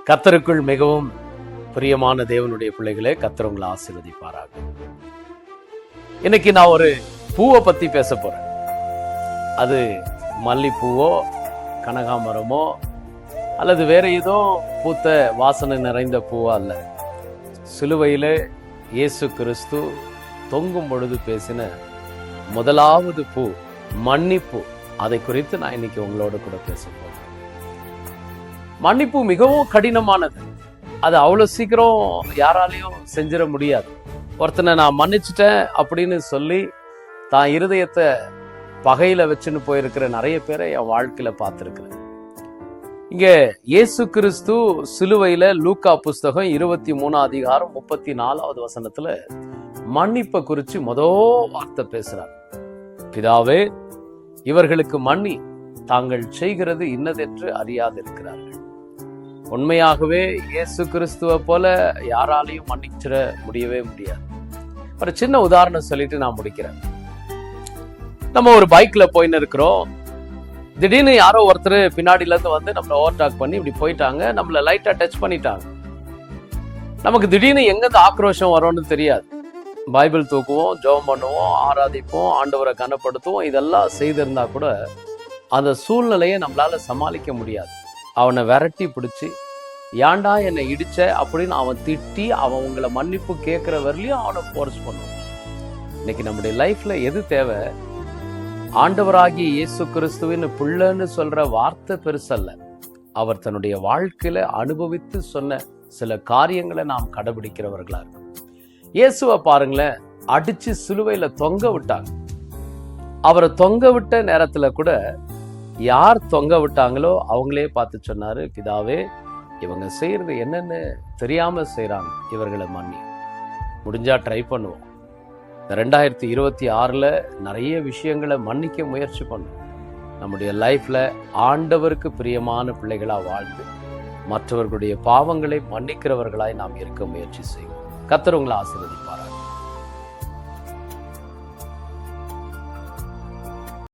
கர்த்தருக்குள் மிகவும் பிரியமான தேவனுடைய பிள்ளைகளே, கர்த்தர் உங்களை ஆசீர்வதிப்பாராக. இன்னைக்கு நான் ஒரு பூவை பத்தி பேச போறேன். அது மல்லிப்பூவோ கனகாமரமோ அல்லது வேற ஏதோ பூத்த வாசனை நிறைந்த பூவா அல்ல. சிலுவையிலே இயேசு கிறிஸ்து தொங்கும் பொழுது பேசின முதலாவது பூ மன்னிப்பு. அதை குறித்து நான் இன்னைக்கு உங்களோட கூட பேச போறேன். மன்னிப்பு மிகவும் கடினமானது. அது அவ்வளோ சீக்கிரம் யாராலையும் செஞ்சிட முடியாது. ஒருத்தனை நான் மன்னிச்சிட்டேன் அப்படின்னு சொல்லி தான் இருதயத்தை பகையில வச்சுன்னு போயிருக்கிற நிறைய பேரை என் வாழ்க்கையில பார்த்துருக்கிறேன். இங்க இயேசு கிறிஸ்து சிலுவையில லூக்கா புஸ்தகம் 23 அதிகாரம் 34வது வசனத்துல மன்னிப்பை குறிச்சு வார்த்தை பேசுறார். பிதாவே, இவர்களுக்கு மன்னி, தாங்கள் செய்கிறது இன்னதென்று அறியாதிருக்கிறார்கள். உண்மையாகவே இயேசு கிறிஸ்துவை போல யாராலையும் மன்னிச்சிட முடியவே முடியாது. ஒரு சின்ன உதாரணம் சொல்லிட்டு நான் முடிக்கிறேன். நம்ம ஒரு பைக்ல போயின்னு இருக்கிறோம். திடீர்னு யாரோ ஒருத்தர் பின்னாடில இருந்து வந்து நம்மளை ஓவர்டேக் பண்ணி இப்படி போயிட்டாங்க. நம்மளை லைட்டா டச் பண்ணிட்டாங்க. நமக்கு திடீர்னு எங்கிருந்து ஆக்ரோஷம் வரும்னு தெரியாது. பைபிள் தூக்குவோம், ஜெபம் பண்ணுவோம், ஆராதிப்போம், ஆண்டவரை கனப்படுத்துவோம். இதெல்லாம் செய்திருந்தா கூட அந்த சூழ்நிலையை நம்மளால சமாளிக்க முடியாது. அவனை விரட்டி பிடிச்சி, ஏன்டா என்னை இடிச்ச அப்படின்னு அவன் திட்டி அவன் உங்களை மன்னிப்பு கேட்கிற வரலையும் அவனை ஃபோர்ஸ் பண்ணுவான். இன்னைக்கு நம்முடைய லைஃப்ல எது தேவை? ஆண்டவராகிய இயேசு கிறிஸ்துவின் பிள்ளைன்னு சொல்ற வார்த்தை பெருசல்ல. அவர் தன்னுடைய வாழ்க்கையில அனுபவித்து சொன்ன சில காரியங்களை நாம் கடைபிடிக்கிறவர்களா இருக்கும். இயேசுவை பாருங்களேன், அடிச்சு சிலுவையில தொங்க விட்டாங்க. அவரை தொங்க விட்ட நேரத்துல கூட யார் தொங்க விட்டாங்களோ அவங்களே பார்த்து சொன்னாரு, பிதாவே, இவங்க செய்யறது என்னன்னு தெரியாம செய்யறாங்க, இவர்களை மன்னி. முடிஞ்சா ட்ரை பண்ணுவோம். 2026ல நிறைய விஷயங்களை மன்னிக்க முயற்சி பண்ணுவோம். நம்முடைய லைஃப்ல ஆண்டவருக்கு பிரியமான பிள்ளைகளா வாழ்ந்து மற்றவர்களுடைய பாவங்களை மன்னிக்கிறவர்களாய் நாம் இருக்க முயற்சி செய்வோம். கர்த்தர் உங்களை ஆசீர்வதிப்பார்.